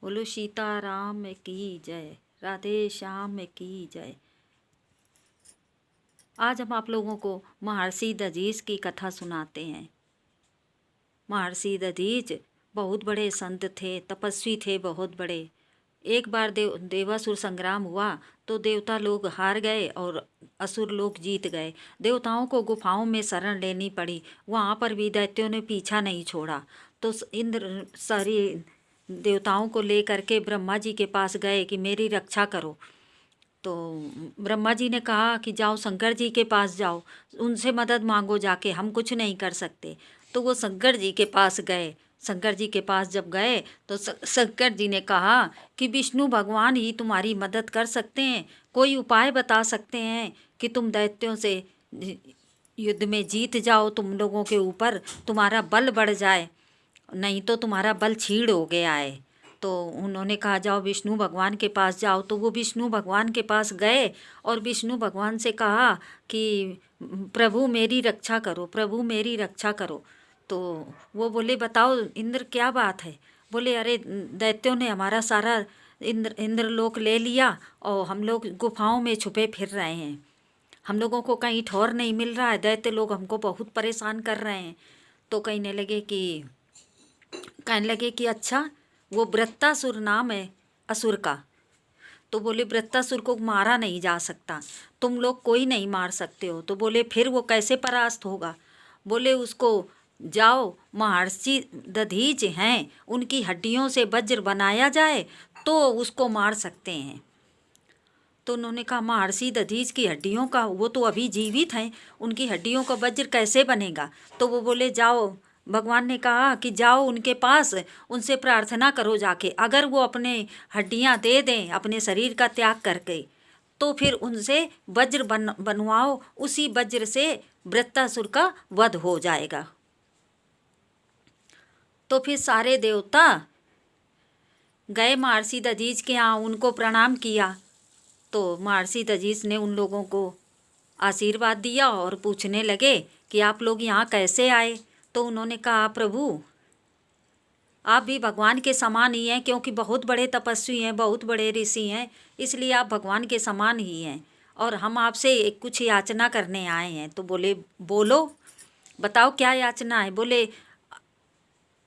बोलो सीताराम की जय, राधे श्याम की जय। आज हम आप लोगों को महर्षि दधीच की कथा सुनाते हैं। महर्षि दधीच बहुत बड़े संत थे, तपस्वी थे, बहुत बड़े। एक बार देवासुर संग्राम हुआ तो देवता लोग हार गए और असुर लोग जीत गए। देवताओं को गुफाओं में शरण लेनी पड़ी। वहाँ पर भी दैत्यों ने पीछा नहीं छोड़ा। तो इंद्र सारी देवताओं को लेकर के ब्रह्मा जी के पास गए कि मेरी रक्षा करो। तो ब्रह्मा जी ने कहा कि जाओ शंकर जी के पास जाओ, उनसे मदद मांगो जाके, हम कुछ नहीं कर सकते। तो वो शंकर जी के पास गए। शंकर जी के पास जब गए तो शंकर जी ने कहा कि विष्णु भगवान ही तुम्हारी मदद कर सकते हैं, कोई उपाय बता सकते हैं कि तुम दैत्यों से युद्ध में जीत जाओ, तुम लोगों के ऊपर तुम्हारा बल बढ़ जाए, नहीं तो तुम्हारा बल क्षीण हो गया है। तो उन्होंने कहा जाओ विष्णु भगवान के पास जाओ। तो वो विष्णु भगवान के पास गए और विष्णु भगवान से कहा कि प्रभु मेरी रक्षा करो, प्रभु मेरी रक्षा करो। तो वो बोले बताओ इंद्र क्या बात है। बोले अरे दैत्यों ने हमारा सारा इंद्रलोक ले लिया और हम लोग गुफाओं में छुपे फिर रहे हैं, हम लोगों को कहीं ठौर नहीं मिल रहा है, दैत्य लोग हमको बहुत परेशान कर रहे हैं। तो कहने लगे कि अच्छा वो वृत्तासुर नाम है असुर का। तो बोले वृत्तासुर को मारा नहीं जा सकता, तुम लोग कोई नहीं मार सकते हो। तो बोले फिर वो कैसे परास्त होगा। बोले उसको जाओ महर्षि दधीच हैं, उनकी हड्डियों से वज्र बनाया जाए तो उसको मार सकते हैं। तो उन्होंने कहा महर्षि दधीच की हड्डियों का, वो तो अभी जीवित हैं, उनकी हड्डियों का वज्र कैसे बनेगा। तो वो बोले जाओ, भगवान ने कहा कि जाओ उनके पास, उनसे प्रार्थना करो जाके, अगर वो अपने हड्डियां दे दें अपने शरीर का त्याग करके तो फिर उनसे वज्र बनवाओ, उसी वज्र से वृत्तासुर का वध हो जाएगा। तो फिर सारे देवता गए महर्षि दधीच के यहाँ, उनको प्रणाम किया। तो महर्षि दधीच ने उन लोगों को आशीर्वाद दिया और पूछने लगे कि आप लोग यहाँ कैसे आए। तो उन्होंने कहा प्रभु आप भी भगवान के समान ही हैं, क्योंकि बहुत बड़े तपस्वी हैं, बहुत बड़े ऋषि हैं, इसलिए आप भगवान के समान ही हैं और हम आपसे कुछ याचना करने आए हैं। तो बोले बोलो, बताओ क्या याचना है। बोले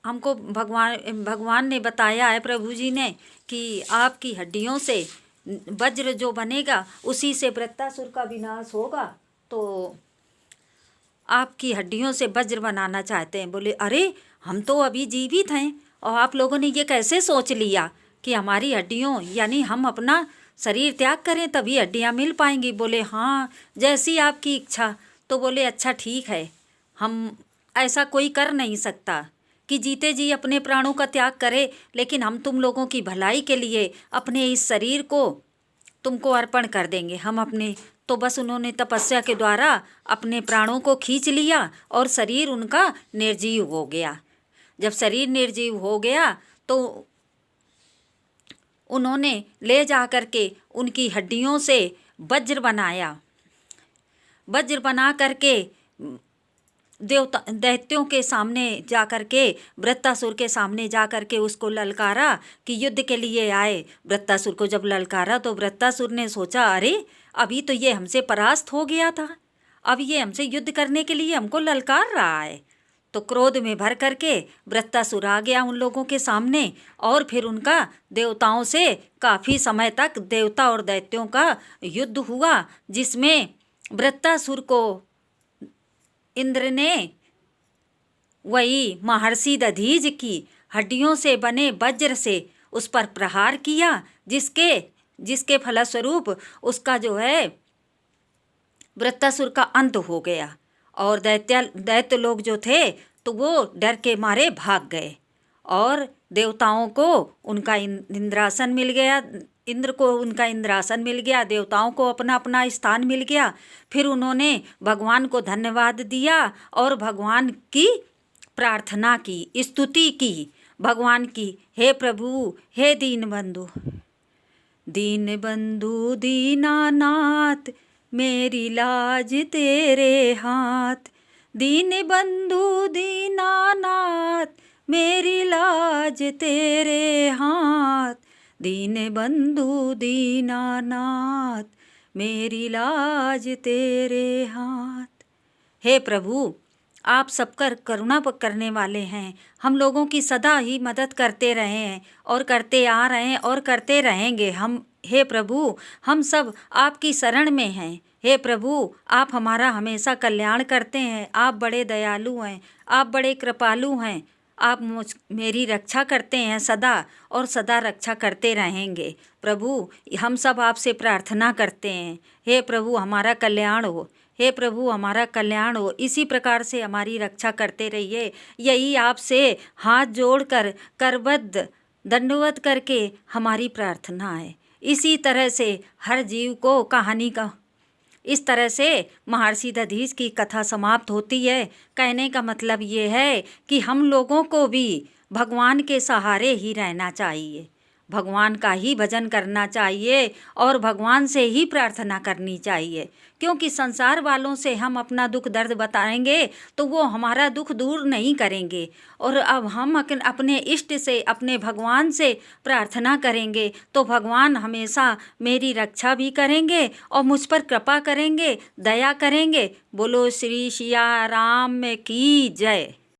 हमको भगवान ने बताया है, प्रभु जी ने, कि आपकी हड्डियों से वज्र जो बनेगा उसी से वृत्तासुर का विनाश होगा, तो आपकी हड्डियों से वज्र बनाना चाहते हैं। बोले अरे हम तो अभी जीवित हैं और आप लोगों ने ये कैसे सोच लिया कि हमारी हड्डियों यानी हम अपना शरीर त्याग करें तभी हड्डियां मिल पाएंगी। बोले हाँ जैसी आपकी इच्छा। तो बोले अच्छा ठीक है, हम ऐसा कोई कर नहीं सकता कि जीते जी अपने प्राणों का त्याग करे, लेकिन हम तुम लोगों की भलाई के लिए अपने इस शरीर को तुमको अर्पण कर देंगे। हम अपने तो बस उन्होंने तपस्या के द्वारा अपने प्राणों को खींच लिया और शरीर उनका निर्जीव हो गया। जब शरीर निर्जीव हो गया तो उन्होंने ले जा कर के उनकी हड्डियों से वज्र बनाया। वज्र बना करके दैत्यों के सामने जा कर के, वृत्तासुर के सामने जा कर के उसको ललकारा कि युद्ध के लिए आए। वृत्तासुर को जब ललकारा तो वृत्तासुर ने सोचा अरे अभी तो ये हमसे परास्त हो गया था, अब ये हमसे युद्ध करने के लिए हमको ललकार रहा है। तो क्रोध में भर करके वृत्तासुर आ गया उन लोगों के सामने और फिर उनका देवताओं से काफ़ी समय तक देवता और दैत्यों का युद्ध हुआ, जिसमें वृत्तासुर को इंद्र ने वही महर्षि दधीच की हड्डियों से बने वज्र से उस पर प्रहार किया, जिसके फलस्वरूप उसका जो है वृत्तासुर का अंत हो गया। और दैत्य लोग जो थे तो वो डर के मारे भाग गए और देवताओं को उनका इंद्रासन मिल गया, इंद्र को उनका इंद्रासन मिल गया, देवताओं को अपना अपना स्थान मिल गया। फिर उन्होंने भगवान को धन्यवाद दिया और भगवान की प्रार्थना की, स्तुति की भगवान की, हे प्रभु हे दीनबंधु दीनानाथ मेरी लाज तेरे हाथ, दीनबंधु दीनानाथ मेरी लाज तेरे हाथ, दीन बंधु दीनानाथ, मेरी लाज तेरे हाथ। हे प्रभु, आप सबकर करुणा करने वाले हैं, हम लोगों की सदा ही मदद करते रहे हैं और करते आ रहे हैं और करते रहेंगे। हम, हे प्रभु, हम सब आपकी शरण में हैं। हे प्रभु, आप हमारा हमेशा कल्याण करते हैं। आप बड़े दयालु हैं, आप बड़े कृपालु हैं। आप मेरी रक्षा करते हैं सदा और सदा रक्षा करते रहेंगे। प्रभु, हम सब आपसे प्रार्थना करते हैं, हे प्रभु हमारा कल्याण हो, हे प्रभु हमारा कल्याण हो। इसी प्रकार से हमारी रक्षा करते रहिए। यही आपसे हाथ जोड़कर करबद्ध दंडवत करके हमारी प्रार्थना है। इसी तरह से हर जीव को कहानी का, इस तरह से महर्षि दधीच की कथा समाप्त होती है। कहने का मतलब ये है कि हम लोगों को भी भगवान के सहारे ही रहना चाहिए, भगवान का ही भजन करना चाहिए और भगवान से ही प्रार्थना करनी चाहिए। क्योंकि संसार वालों से हम अपना दुख दर्द बताएंगे तो वो हमारा दुख दूर नहीं करेंगे। और अब हम अपने इष्ट से, अपने भगवान से प्रार्थना करेंगे तो भगवान हमेशा मेरी रक्षा भी करेंगे और मुझ पर कृपा करेंगे, दया करेंगे। बोलो श्री सिया राम की जय।